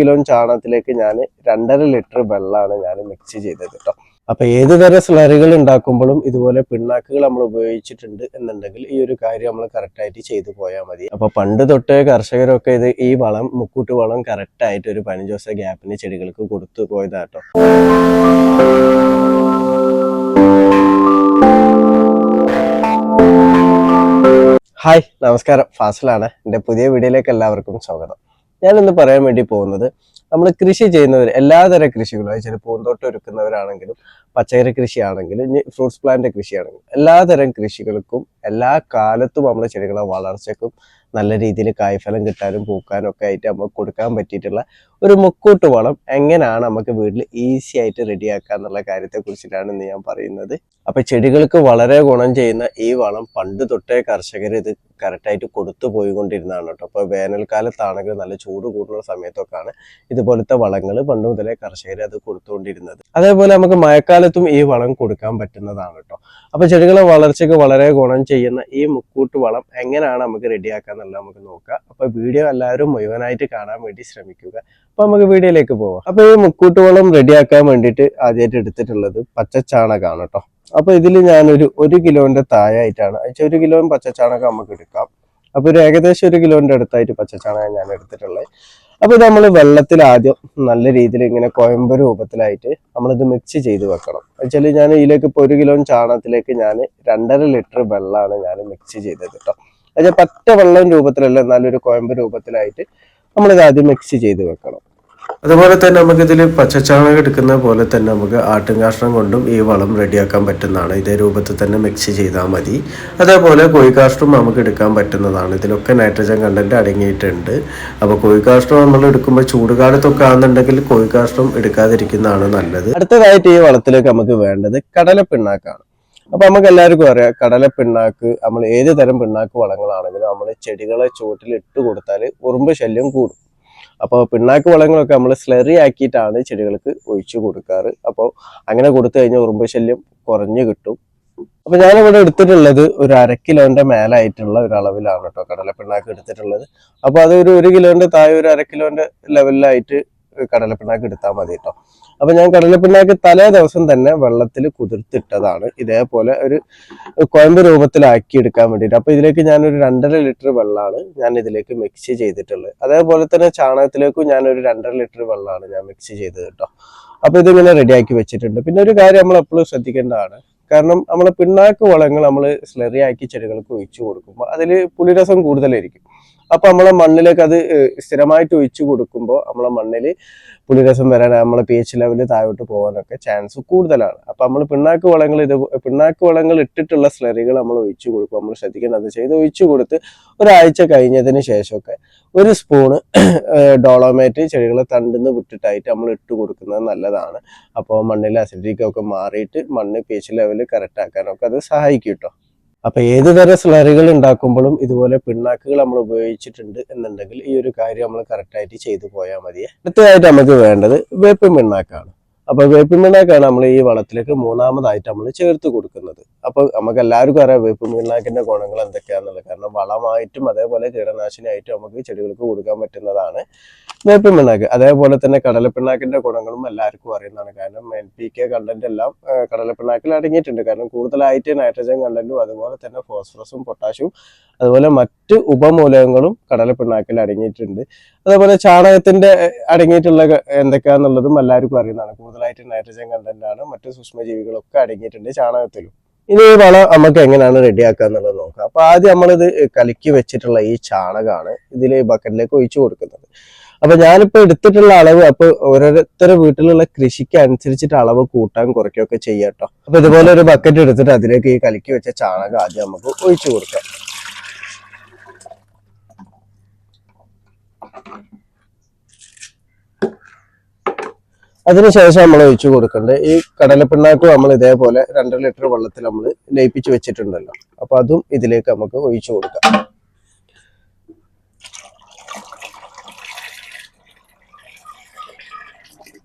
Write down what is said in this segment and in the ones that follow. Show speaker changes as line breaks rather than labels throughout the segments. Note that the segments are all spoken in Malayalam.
കിലോ ചാണകത്തിലേക്ക് ഞാൻ 2.5 ലിറ്റർ വെള്ളമാണ് ഞാൻ മിക്സ് ചെയ്തത് കേട്ടോ. അപ്പൊ ഏത് തരം സ്ലറികൾ ഉണ്ടാക്കുമ്പോഴും ഇതുപോലെ പിണ്ണാക്കുകൾ നമ്മൾ ഉപയോഗിച്ചിട്ടുണ്ട് എന്നുണ്ടെങ്കിൽ ഈ ഒരു കാര്യം നമ്മൾ കറക്റ്റായിട്ട് ചെയ്തു പോയാൽ മതി. അപ്പൊ പണ്ട് തൊട്ടേ കർഷകരൊക്കെ ഈ വളം മുക്കൂട്ട് വളം കറക്റ്റായിട്ട് ഒരു 15 ദിവസത്തെ ഗ്യാപ്പിന് ചെടികൾക്ക് കൊടുത്തു പോയതാട്ടോ. ഹായ്, നമസ്കാരം. ഫാസിലാണ്. എൻ്റെ പുതിയ വീഡിയോയിലേക്ക് എല്ലാവർക്കും സ്വാഗതം. ഞാനിന്ന് പറയാൻ വേണ്ടി പോകുന്നത്, നമ്മൾ കൃഷി ചെയ്യുന്നവർ എല്ലാതരം കൃഷികളും, ചില പൂന്തോട്ടം ഒരുക്കുന്നവരാണെങ്കിലും പച്ചക്കറി കൃഷിയാണെങ്കിലും ഇനി ഫ്രൂട്ട്സ് പ്ലാന്റ് കൃഷിയാണെങ്കിലും എല്ലാതരം കൃഷികൾക്കും എല്ലാ കാലത്തും നമ്മുടെ ചെടികളെ വളർച്ചയ്ക്കും നല്ല രീതിയിൽ കായ്ഫലം കിട്ടാനും പൂക്കാനും ഒക്കെ ആയിട്ട് നമുക്ക് കൊടുക്കാൻ പറ്റിയിട്ടുള്ള ഒരു മുക്കൂട്ട് വളം എങ്ങനെയാണ് നമുക്ക് വീട്ടിൽ ഈസി ആയിട്ട് റെഡിയാക്കുക എന്നുള്ള കാര്യത്തെ കുറിച്ചിട്ടാണ് ഇന്ന് ഞാൻ പറയുന്നത്. അപ്പൊ ചെടികൾക്ക് വളരെ ഗുണം ചെയ്യുന്ന ഈ വളം പണ്ട് തൊട്ടേ കർഷകർ ഇത് കറക്റ്റായിട്ട് കൊടുത്തു പോയിക്കൊണ്ടിരുന്നതാണ് കേട്ടോ. അപ്പൊ വേനൽക്കാലത്താണെങ്കിൽ നല്ല ചൂട് കൂടുന്ന സമയത്തൊക്കെയാണ് ഇതുപോലത്തെ വളങ്ങൾ പണ്ട് മുതലേ കർഷകർ അത് കൊടുത്തുകൊണ്ടിരുന്നത്. അതേപോലെ നമുക്ക് മഴക്കാലത്തും ഈ വളം കൊടുക്കാൻ പറ്റുന്നതാണ് കേട്ടോ. അപ്പൊ ചെടികളെ വളർച്ചയ്ക്ക് വളരെ ഗുണം ചെയ്യുന്ന ഈ മുക്കൂട്ട് വളം എങ്ങനെയാണ് നമുക്ക് റെഡിയാക്കുക എന്നുള്ളത് നമുക്ക് നോക്കാം. അപ്പൊ വീഡിയോ എല്ലാവരും മുഴുവനായിട്ട് കാണാൻ വേണ്ടി ശ്രമിക്കുക. അപ്പൊ നമുക്ക് വീഡിയോയിലേക്ക് പോവാം. അപ്പൊ ഈ മുക്കൂട്ട് വളം റെഡിയാക്കാൻ വേണ്ടിയിട്ട് ആദ്യമായിട്ട് എടുത്തിട്ടുള്ളത് പച്ചച്ചാണകമാണ് കേട്ടോ. അപ്പൊ ഇതിൽ ഞാനൊരു 1 കിലോന്റെ താഴായിട്ടാണ്, 1 കിലോ പച്ചച്ചാണകം നമുക്ക് എടുക്കാം. അപ്പൊ ഒരു ഏകദേശം 1 കിലോന്റെ അടുത്തായിട്ട് പച്ചച്ചാണകം ഞാൻ എടുത്തിട്ടുള്ളത്. അപ്പൊ നമ്മൾ വെള്ളത്തിൽ ആദ്യം നല്ല രീതിയിൽ ഇങ്ങനെ കുഴമ്പ് രൂപത്തിലായിട്ട് നമ്മളിത് മിക്സ് ചെയ്ത് വെക്കണം. വെച്ചാൽ ഞാൻ ഇതിലേക്ക് ഇപ്പോൾ 1 കിലോ ചാണകത്തിലേക്ക് ഞാൻ 2.5 ലിറ്റർ വെള്ളമാണ് ഞാൻ മിക്സ് ചെയ്തത് കേട്ടോ. അതായത് പറ്റ വെള്ളം രൂപത്തിലല്ല, നല്ലൊരു കുഴമ്പ് രൂപത്തിലായിട്ട് നമ്മളിത് ആദ്യം മിക്സ് ചെയ്ത് വെക്കണം. അതുപോലെ തന്നെ നമുക്ക് ഇതിൽ പച്ചച്ചാണകം എടുക്കുന്ന പോലെ തന്നെ നമുക്ക് ആട്ടുംകാഷ്ടം കൊണ്ടും ഈ വളം റെഡിയാക്കാൻ പറ്റുന്നതാണ്. ഇതേ രൂപത്തിൽ തന്നെ മിക്സ് ചെയ്താൽ മതി. അതേപോലെ കോഴിക്കാഷ്ടം നമുക്ക് എടുക്കാൻ പറ്റുന്നതാണ്. ഇതിലൊക്കെ നൈട്രജൻ കണ്ടന്റ് അടങ്ങിയിട്ടുണ്ട്. അപ്പോൾ കോഴിക്കാഷ്ടം നമ്മൾ എടുക്കുമ്പോൾ ചൂടുകാലത്തൊക്കെ ആണെന്നുണ്ടെങ്കിൽ കോഴിക്കാഷ്ടം എടുക്കാതിരിക്കുന്നതാണ് നല്ലത്. അടുത്തതായിട്ട് ഈ വളത്തിലേക്ക് നമുക്ക് വേണ്ടത് കടലപ്പിണ്ണാക്കാണ്. അപ്പൊ നമുക്ക് എല്ലാവർക്കും അറിയാം, കടലപ്പിണ്ണാക്ക് നമ്മൾ ഏത് തരം പിണ്ണാക്ക് വളങ്ങളാണെങ്കിലും നമ്മൾ ചെടികളെ ചുവട്ടിൽ ഇട്ട് കൊടുത്താൽ ഉറുമ്പ് ശല്യം കൂടും. അപ്പോൾ പിണ്ണാക്ക് വളങ്ങളൊക്കെ നമ്മൾ സ്ലറി ആക്കിയിട്ടാണ് ചെടികൾക്ക് ഒഴിച്ചു കൊടുക്കാറ്. അപ്പോൾ അങ്ങനെ കൊടുത്തു കഴിഞ്ഞാൽ ഉറുമ്പ് ശല്യം കുറഞ്ഞു കിട്ടും. അപ്പൊ ഞാനിവിടെ എടുത്തിട്ടുള്ളത് ഒരു 1/2 കിലോന്റെ മേലായിട്ടുള്ള ഒരു അളവിലാണ് കേട്ടോ കടലപ്പിണ്ണാക്ക് എടുത്തിട്ടുള്ളത്. അപ്പൊ അത് ഒരു 1 കിലോന്റെ താഴെ ഒരു 1/2 കിലോന്റെ ലെവലിലായിട്ട് കടലപ്പിണ്ണാക്ക് എടുത്താൽ മതി കേട്ടോ. അപ്പൊ ഞാൻ കടലപ്പിണ്ണാക്ക് തലേ ദിവസം തന്നെ വെള്ളത്തിൽ കുതിർത്തിട്ടതാണ്, ഇതേപോലെ ഒരു കുഴമ്പ് രൂപത്തിലാക്കി എടുക്കാൻ വേണ്ടിയിട്ട്. അപ്പൊ ഇതിലേക്ക് ഞാനൊരു 2.5 ലിറ്റർ വെള്ളമാണ് ഞാൻ ഇതിലേക്ക് മിക്സ് ചെയ്തിട്ടുള്ളത്. അതേപോലെ തന്നെ ചാണകത്തിലേക്കും ഞാനൊരു 2.5 ലിറ്റർ വെള്ളമാണ് ഞാൻ മിക്സ് ചെയ്തത് കേട്ടോ. അപ്പൊ ഇതിങ്ങനെ റെഡിയാക്കി വെച്ചിട്ടുണ്ട്. പിന്നെ ഒരു കാര്യം നമ്മൾ എപ്പോഴും ശ്രദ്ധിക്കേണ്ടതാണ്, കാരണം നമ്മളെ പിണ്ണാക്ക് വളങ്ങൾ നമ്മൾ സ്ലറി ആക്കി ചെടികൾക്ക് ഒഴിച്ചു കൊടുക്കുമ്പോൾ അതിൽ പുളിരസം കൂടുതലായിരിക്കും. അപ്പൊ നമ്മളെ മണ്ണിലേക്ക് അത് സ്ഥിരമായിട്ട് ഒഴിച്ചു കൊടുക്കുമ്പോൾ നമ്മളെ മണ്ണിൽ പുളിരസം വരാൻ, നമ്മളെ പി എച്ച് ലെവല് താഴോട്ട് പോകാനൊക്കെ ചാൻസ് കൂടുതലാണ്. അപ്പൊ നമ്മൾ പിണ്ണാക്ക് വളങ്ങൾ ഇട്ടിട്ടുള്ള സ്ലറികൾ നമ്മൾ ഒഴിച്ചു കൊടുക്കും. നമ്മൾ ശ്രദ്ധിക്കേണ്ടത് ചെയ്ത് ഒഴിച്ചു കൊടുത്ത് ഒരാഴ്ച കഴിഞ്ഞതിന് ശേഷമൊക്കെ 1 സ്പൂണ് ഡോളോമേറ്റ് ചെടികളെ തണ്ടിന്ന് വിട്ടിട്ടായിട്ട് നമ്മൾ ഇട്ട് കൊടുക്കുന്നത് നല്ലതാണ്. അപ്പോൾ മണ്ണിലെ അസിഡിറ്റി ഒക്കെ മാറിയിട്ട് മണ്ണ് പി എച്ച് ലെവല് കറക്റ്റ് ആക്കാനൊക്കെ അത് സഹായിക്കും കേട്ടോ. അപ്പൊ ഏത് തരം സ്ലറികൾ ഉണ്ടാക്കുമ്പോഴും ഇതുപോലെ പിണ്ണാക്കുകൾ നമ്മൾ ഉപയോഗിച്ചിട്ടുണ്ട് എന്നുണ്ടെങ്കിൽ ഈ ഒരു കാര്യം നമ്മൾ കറക്റ്റായിട്ട് ചെയ്തു പോയാൽ മതി. അടുത്തതായിട്ട് നമുക്ക് വേണ്ടത് വേപ്പിൻ പിണ്ണാക്കാണ്. അപ്പൊ വേപ്പിൻ പിണ്ണാക്കാണ് നമ്മൾ ഈ വളത്തിലേക്ക് മൂന്നാമതായിട്ട് നമ്മൾ ചേർത്ത് കൊടുക്കുന്നത്. അപ്പൊ നമുക്ക് എല്ലാവർക്കും അറിയാം വേപ്പിൻ പിണ്ണാക്കിന്റെ ഗുണങ്ങൾ എന്തൊക്കെയാണെന്നുള്ളത്. കാരണം വളമായിട്ടും അതേപോലെ കീടനാശിനിയായിട്ടും നമുക്ക് ചെടികൾക്ക് കൊടുക്കാൻ പറ്റുന്നതാണ് വേപ്പിൻ പിണ്ണാക്ക്. അതേപോലെ തന്നെ കടലപ്പിണ്ണാക്കിന്റെ ഗുണങ്ങളും എല്ലാവർക്കും അറിയുന്നതാണ്. കാരണം NPK കണ്ടന്റ് എല്ലാം കടലപ്പിണ്ണാക്കിൽ അടങ്ങിയിട്ടുണ്ട്. കാരണം കൂടുതലായിട്ട് നൈട്രജൻ കണ്ടന്റും അതുപോലെ തന്നെ ഫോസ്ഫറസും പൊട്ടാഷ്യം അതുപോലെ മറ്റ് ഉപമൂലകങ്ങളും കടലപ്പിണ്ണാക്കിൽ അടങ്ങിയിട്ടുണ്ട്. അതേപോലെ ചാണകത്തിന്റെ അടങ്ങിയിട്ടുള്ള എന്തൊക്കെയാന്നുള്ളതും എല്ലാവർക്കും അറിയുന്നതാണ്. കൂടുതലായിട്ട് നൈട്രജൻ കണ്ടന്റ് ആണ്, മറ്റ് സൂക്ഷ്മജീവികളൊക്കെ അടങ്ങിയിട്ടുണ്ട് ചാണകത്തിലും. ഇനി ഈ വളം നമുക്ക് എങ്ങനെയാണ് റെഡിയാക്കുക എന്നുള്ളത് നോക്കാം. അപ്പൊ ആദ്യം നമ്മളിത് കലക്കി വെച്ചിട്ടുള്ള ഈ ചാണകമാണ് ഇതിൽ ബക്കറ്റിലേക്ക് ഒഴിച്ചു കൊടുക്കുന്നത്. അപ്പൊ ഞാനിപ്പോ എടുത്തിട്ടുള്ള അളവ് അപ്പൊ ഓരോരുത്തരുടെ വീട്ടിലുള്ള കൃഷിക്ക് അനുസരിച്ചിട്ട് അളവ് കൂട്ടാൻ കുറയ്ക്കുകയൊക്കെ ചെയ്യാം കേട്ടോ. അപ്പൊ ഇതുപോലെ ഒരു ബക്കറ്റ് എടുത്തിട്ട് അതിലേക്ക് ഈ കലക്കി വെച്ച ചാണകം ആദ്യം നമുക്ക് ഒഴിച്ചു കൊടുക്കാം. അതിനുശേഷം നമ്മൾ ഒഴിച്ചു കൊടുക്കേണ്ടത് ഈ കടലപ്പിണ്ണാക്ക് നമ്മൾ ഇതേപോലെ 2 ലിറ്റർ വെള്ളത്തിൽ നമ്മൾ ലയിപ്പിച്ച് വെച്ചിട്ടുണ്ടല്ലോ. അപ്പൊ അതും ഇതിലേക്ക് നമുക്ക് ഒഴിച്ചു കൊടുക്കാം.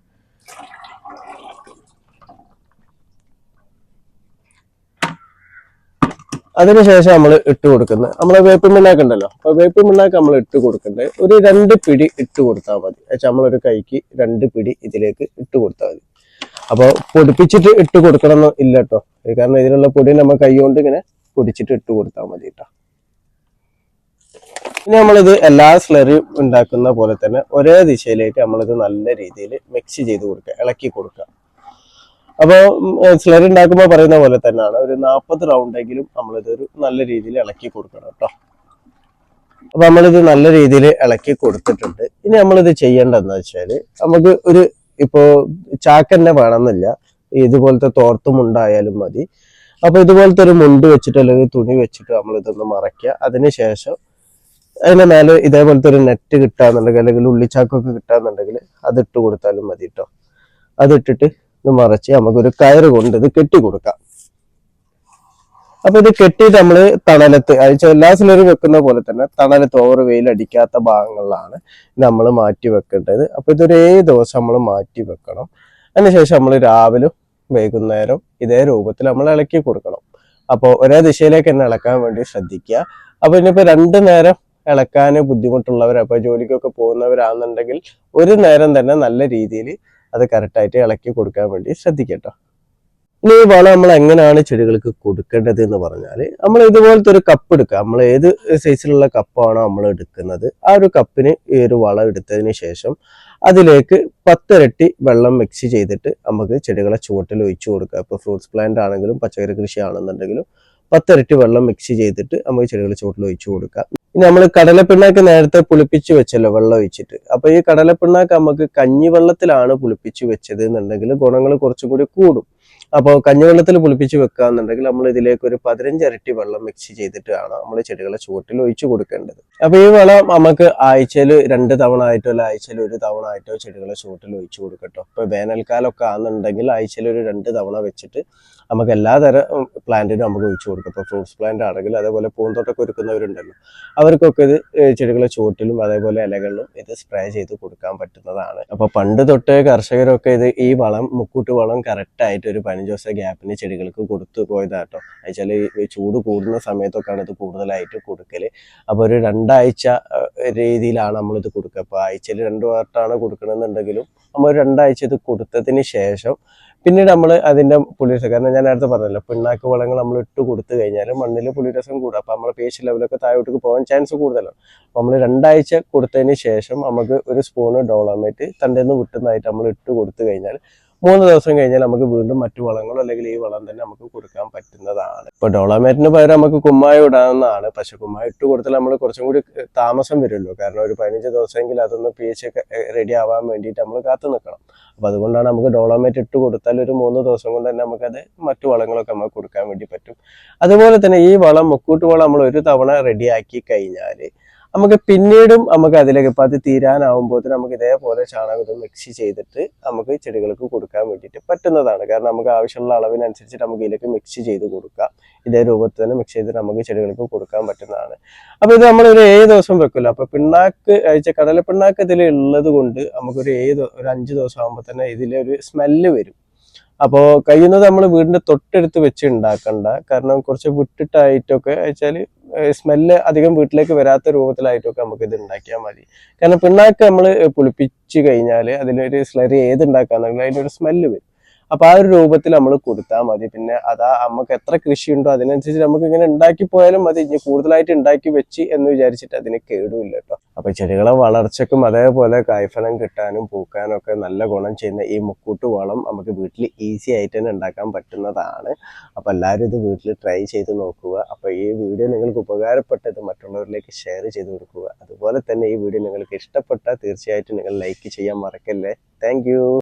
അതിനുശേഷം നമ്മൾ ഇട്ട് കൊടുക്കുന്നത് നമ്മളെ വേപ്പിൻ പിണ്ണാക്ക് ഉണ്ടല്ലോ, അപ്പൊ വേപ്പിൻ പിണ്ണാക്ക് നമ്മൾ ഇട്ട് കൊടുക്കേണ്ടത് ഒരു 2 പിടി ഇട്ട് കൊടുത്താൽ മതി. നമ്മളൊരു കൈക്ക് 2 പിടി ഇതിലേക്ക് ഇട്ട് കൊടുത്താൽ മതി. അപ്പോൾ പൊടിപ്പിച്ചിട്ട് ഇട്ട് കൊടുക്കണം എന്ന് ഇല്ല കേട്ടോ, കാരണം ഇതിലുള്ള പൊടി നമ്മൾ കൈ കൊണ്ട് ഇങ്ങനെ പൊടിച്ചിട്ട് ഇട്ട് കൊടുത്താൽ മതി കേട്ടോ. ഇനി നമ്മളിത് എല്ലാ സ്ലറിയും ഉണ്ടാക്കുന്ന പോലെ തന്നെ ഒരേ ദിശയിലേക്ക് നമ്മളിത് നല്ല രീതിയിൽ മിക്സ് ചെയ്ത് കൊടുക്കുക, ഇളക്കി കൊടുക്കുക. അപ്പോൾ സ്ലറി ഉണ്ടാക്കുമ്പോൾ പറയുന്ന പോലെ തന്നെയാണ്, ഒരു 40 റൗണ്ടെങ്കിലും നമ്മളിതൊരു നല്ല രീതിയിൽ ഇളക്കി കൊടുക്കണം കേട്ടോ. അപ്പൊ നമ്മളിത് നല്ല രീതിയിൽ ഇളക്കി കൊടുത്തിട്ടുണ്ട്. ഇനി നമ്മളിത് ചെയ്യേണ്ടതെന്ന് വെച്ചാല്, നമുക്ക് ഒരു ഇപ്പോ ചാക്കന്നെ വേണമെന്നില്ല, ഇതുപോലത്തെ തോർത്തുമുണ്ടായാലും മതി. അപ്പൊ ഇതുപോലത്തെ ഒരു മുണ്ട് വെച്ചിട്ട് അല്ലെങ്കിൽ തുണി വെച്ചിട്ട് നമ്മൾ ഇതൊന്ന് മറയ്ക്കുക. അതിനുശേഷം അതിന്റെ മേലെ ഇതേപോലത്തെ ഒരു നെറ്റ് കിട്ടാന്നുണ്ടെങ്കിൽ അല്ലെങ്കിൽ ഉള്ളിച്ചാക്കൊക്കെ കിട്ടാന്നുണ്ടെങ്കിൽ അത് ഇട്ട് കൊടുത്താലും മതി കേട്ടോ. അതിട്ടിട്ട് ഇത് മറച്ച് നമുക്കൊരു കയറ് കൊണ്ട് ഇത് കെട്ടി കൊടുക്കാം. അപ്പൊ ഇത് കെട്ടിയിട്ട് നമ്മള് തണലത്ത് എല്ലാ സിലറും വെക്കുന്ന പോലെ തന്നെ തണലത്ത് ഓവർ വെയിലടിക്കാത്ത ഭാഗങ്ങളിലാണ് നമ്മൾ മാറ്റി വെക്കേണ്ടത്. അപ്പൊ ഇതൊരു 7 ദിവസം നമ്മൾ മാറ്റി വെക്കണം. അതിനുശേഷം നമ്മൾ രാവിലെ വൈകുന്നേരം ഇതേ രൂപത്തിൽ നമ്മൾ ഇളക്കി കൊടുക്കണം. അപ്പോൾ ഒരേ ദിശയിലേക്ക് തന്നെ ഇളക്കാൻ വേണ്ടി ശ്രദ്ധിക്കുക. അപ്പൊ ഇനിയിപ്പോ 2 നേരം ഇളക്കാൻ ബുദ്ധിമുട്ടുള്ളവർ, അപ്പൊ ജോലിക്കൊക്കെ പോകുന്നവരാണെന്നുണ്ടെങ്കിൽ ഒരു നേരം തന്നെ നല്ല രീതിയിൽ അത് കറക്റ്റായിട്ട് ഇളക്കി കൊടുക്കാൻ വേണ്ടി ശ്രദ്ധിക്കട്ടോ. ഇനി ഈ വളം നമ്മൾ എങ്ങനെയാണ് ചെടികൾക്ക് കൊടുക്കേണ്ടത് എന്ന് പറഞ്ഞാൽ, നമ്മൾ ഇതുപോലത്തെ ഒരു കപ്പ് എടുക്കുക. നമ്മൾ ഏത് സൈസിലുള്ള കപ്പാണോ നമ്മൾ എടുക്കുന്നത്, ആ ഒരു കപ്പിന് ഈ ഒരു വളം എടുത്തതിന് ശേഷം അതിലേക്ക് 10 ഇരട്ടി വെള്ളം മിക്സ് ചെയ്തിട്ട് നമുക്ക് ചെടികളെ ചുവട്ടിൽ ഒഴിച്ചു കൊടുക്കുക. ഇപ്പോൾ ഫ്രൂട്ട്സ് പ്ലാന്റ് ആണെങ്കിലും പച്ചക്കറി കൃഷി ആണെന്നുണ്ടെങ്കിലും 10 ഇരട്ടി വെള്ളം മിക്സ് ചെയ്തിട്ട് നമുക്ക് ചെടികളെ ചുവട്ടിൽ ഒഴിച്ചു കൊടുക്കാം. ഇനി നമ്മൾ കടലപ്പിണ്ണാക്ക് നേരത്തെ പുളിപ്പിച്ച് വെച്ചല്ലോ വെള്ളം ഒഴിച്ചിട്ട്. അപ്പൊ ഈ കടലപ്പിണ്ണാക്ക് നമുക്ക് കഞ്ഞിവെള്ളത്തിലാണ് പുളിപ്പിച്ച് വെച്ചത് എന്നുണ്ടെങ്കിൽ ഗുണങ്ങൾ കുറച്ചും കൂടി കൂടും. അപ്പോൾ കഞ്ഞിവെള്ളത്തിൽ പുളിപ്പിച്ച് വെക്കുക എന്നുണ്ടെങ്കിൽ നമ്മൾ ഇതിലേക്ക് ഒരു 15 ഇരട്ടി വെള്ളം മിക്സ് ചെയ്തിട്ടാണ് നമ്മൾ ചെടികളെ ചുവട്ടിൽ ഒഴിച്ചു കൊടുക്കേണ്ടത്. അപ്പൊ ഈ വെള്ളം നമുക്ക് ആഴ്ചയിൽ 2 തവണ ആയിട്ടോ അല്ല ആഴ്ചയിൽ 1 തവണ ആയിട്ടോ ചെടികളെ ചുവട്ടിൽ ഒഴിച്ചു കൊടുക്കട്ടോ. ഇപ്പൊ വേനൽക്കാലമൊക്കെ ആണെന്നുണ്ടെങ്കിൽ ആഴ്ചയിൽ ഒരു 2 തവണ വെച്ചിട്ട് നമുക്ക് എല്ലാ തരം പ്ലാന്റിനും നമുക്ക് ഒഴിച്ചു കൊടുക്കാം. ഇപ്പോൾ ഫ്രൂട്ട്സ് പ്ലാന്റ് ആണെങ്കിൽ അതേപോലെ പൂന്തോട്ടമൊക്കെ ഒരുക്കുന്നവരുണ്ടല്ലോ, അവർക്കൊക്കെ ഇത് ചെടികളെ ചുവട്ടിലും അതേപോലെ ഇലകളിലും ഇത് സ്പ്രേ ചെയ്ത് കൊടുക്കാൻ പറ്റുന്നതാണ്. അപ്പൊ പണ്ട് തൊട്ടേ കർഷകരൊക്കെ ഈ വളം മുക്കൂട്ട് വളം കറക്റ്റ് ആയിട്ട് ഒരു 15 ദിവസം ഗ്യാപ്പിന് ചെടികൾക്ക് കൊടുത്തു പോയതാട്ടോ. എന്നുവെച്ചാൽ ഈ ചൂട് കൂടുന്ന സമയത്തൊക്കെയാണ് ഇത് കൂടുതലായിട്ട് കൊടുക്കല്. അപ്പോൾ ഒരു 2 ആഴ്ച രീതിയിലാണ് നമ്മളിത് കൊടുക്കുക. അപ്പോൾ ആഴ്ചയിൽ 2 വട്ടമാണ് കൊടുക്കണമെന്നുണ്ടെങ്കിലും നമ്മൾ 2 ആഴ്ച ഇത് കൊടുത്തതിന് ശേഷം പിന്നീട് നമ്മൾ അതിന്റെ പുളിരസം, കാരണം ഞാൻ നേരത്തെ പറഞ്ഞല്ലോ, പിണ്ണാക്ക് വളങ്ങൾ നമ്മൾ ഇട്ട് കൊടുത്തു കഴിഞ്ഞാൽ മണ്ണിൽ പുളിരസം കൂടും. അപ്പൊ നമ്മളെ പേശ് ലെവലൊക്കെ താഴോട്ടേക്ക് പോകാൻ ചാൻസ് കൂടുതലാണ്. അപ്പൊ നമ്മൾ 2 ആഴ്ച കൊടുത്തതിന് ശേഷം നമുക്ക് ഒരു സ്പൂണ് ഡോളമേറ്റ് തണ്ടേന്ന് വിട്ടുന്നതായിട്ട് നമ്മൾ ഇട്ട് കൊടുത്തു കഴിഞ്ഞാൽ 3 ദിവസം കഴിഞ്ഞാൽ നമുക്ക് വീണ്ടും മറ്റു വളങ്ങളോ അല്ലെങ്കിൽ ഈ വളം തന്നെ നമുക്ക് കൊടുക്കാൻ പറ്റുന്നതാണ്. ഇപ്പൊ ഡോളമേറ്റിന് പകരം നമുക്ക് കുമ്മായം ഇടാവുന്നതാണ്. പക്ഷെ കുമ്മായം ഇട്ട് കൊടുത്താൽ നമ്മൾ കുറച്ചും കൂടി താമസം വരുമല്ലോ, കാരണം ഒരു 15 ദിവസമെങ്കിലും അതൊന്ന് pH ഒക്കെ റെഡി ആവാൻ വേണ്ടിയിട്ട് നമ്മൾ കാത്തു നിൽക്കണം. അപ്പൊ അതുകൊണ്ടാണ് നമുക്ക് ഡോളമേറ്റ് ഇട്ട് കൊടുത്താൽ ഒരു 3 ദിവസം കൊണ്ട് തന്നെ നമുക്കത് മറ്റു വളങ്ങളൊക്കെ നമുക്ക് കൊടുക്കാൻ വേണ്ടി പറ്റും. അതുപോലെ തന്നെ ഈ വളം മുക്കൂട്ട് വളം നമ്മൾ ഒരു തവണ റെഡിയാക്കി കഴിഞ്ഞാൽ നമുക്ക് പിന്നീടും നമുക്ക് അതിലേക്ക് ഇപ്പം അത് തീരാനാവുമ്പോൾ നമുക്ക് ഇതേപോലെ ചാണകം മിക്സ് ചെയ്തിട്ട് നമുക്ക് ചെടികൾക്ക് കൊടുക്കാൻ വേണ്ടിയിട്ട് പറ്റുന്നതാണ്. കാരണം നമുക്ക് ആവശ്യമുള്ള അളവിനനുസരിച്ച് നമുക്ക് ഇതിലേക്ക് മിക്സ് ചെയ്ത് കൊടുക്കാം. ഇതേ രൂപത്തിൽ തന്നെ മിക്സ് ചെയ്തിട്ട് നമുക്ക് ചെടികൾക്ക് കൊടുക്കാൻ പറ്റുന്നതാണ്. അപ്പൊ ഇത് നമ്മളൊരു 7 ദിവസം വെക്കില്ല. അപ്പൊ പിണ്ണാക്ക് കടല പിണ്ണാക്ക് ഇതിൽ ഉള്ളത് കൊണ്ട് നമുക്കൊരു 5 ദിവസം ആകുമ്പോൾ തന്നെ ഇതിലൊരു സ്മെല്ല് വരും. അപ്പോൾ കഴിയുന്നത് നമ്മൾ വീടിന്റെ തൊട്ടടുത്ത് വെച്ച് ഉണ്ടാക്കണ്ട, കാരണം കുറച്ച് വിട്ടിട്ടായിട്ടൊക്കെ വെച്ചാൽ സ്മെല്ല് അധികം വീട്ടിലേക്ക് വരാത്ത രൂപത്തിലായിട്ടൊക്കെ നമുക്ക് ഇത് ഉണ്ടാക്കിയാൽ മതി. കാരണം പിണ്ണാക്ക് നമ്മൾ പുളിപ്പിച്ച് കഴിഞ്ഞാൽ അതിലൊരു സ്ലറി ഉണ്ടാക്കാന്നുണ്ടെങ്കിൽ അതിനൊരു സ്മെല്ല് വരും. അപ്പൊ ആ ഒരു രൂപത്തിൽ നമ്മൾ കൊടുത്താൽ മതി. പിന്നെ അതാ നമുക്ക് എത്ര കൃഷിയുണ്ടോ അതിനനുസരിച്ച് നമുക്ക് ഇങ്ങനെ ഉണ്ടാക്കി പോയാലും മതി. ഇനി കൂടുതലായിട്ട് ഉണ്ടാക്കി വെച്ച് എന്ന് വിചാരിച്ചിട്ട് അതിന് കേടുമില്ല കേട്ടോ. അപ്പൊ ചെടികളെ വളർച്ചക്കും അതേപോലെ കായ്ഫലം കിട്ടാനും പൂക്കാനും ഒക്കെ നല്ല ഗുണം ചെയ്യുന്ന ഈ മുക്കൂട്ട് വളം നമുക്ക് വീട്ടിൽ ഈസി ആയിട്ട് തന്നെ ഉണ്ടാക്കാൻ പറ്റുന്നതാണ്. അപ്പൊ എല്ലാവരും ഇത് വീട്ടിൽ ട്രൈ ചെയ്ത് നോക്കുക. അപ്പൊ ഈ വീഡിയോ നിങ്ങൾക്ക് ഉപകാരപ്പെട്ടത് മറ്റുള്ളവരിലേക്ക് ഷെയർ ചെയ്ത് കൊടുക്കുക. അതുപോലെ തന്നെ ഈ വീഡിയോ നിങ്ങൾക്ക് ഇഷ്ടപ്പെട്ടാൽ തീർച്ചയായിട്ടും നിങ്ങൾ ലൈക്ക് ചെയ്യാൻ മറക്കല്ലേ. താങ്ക്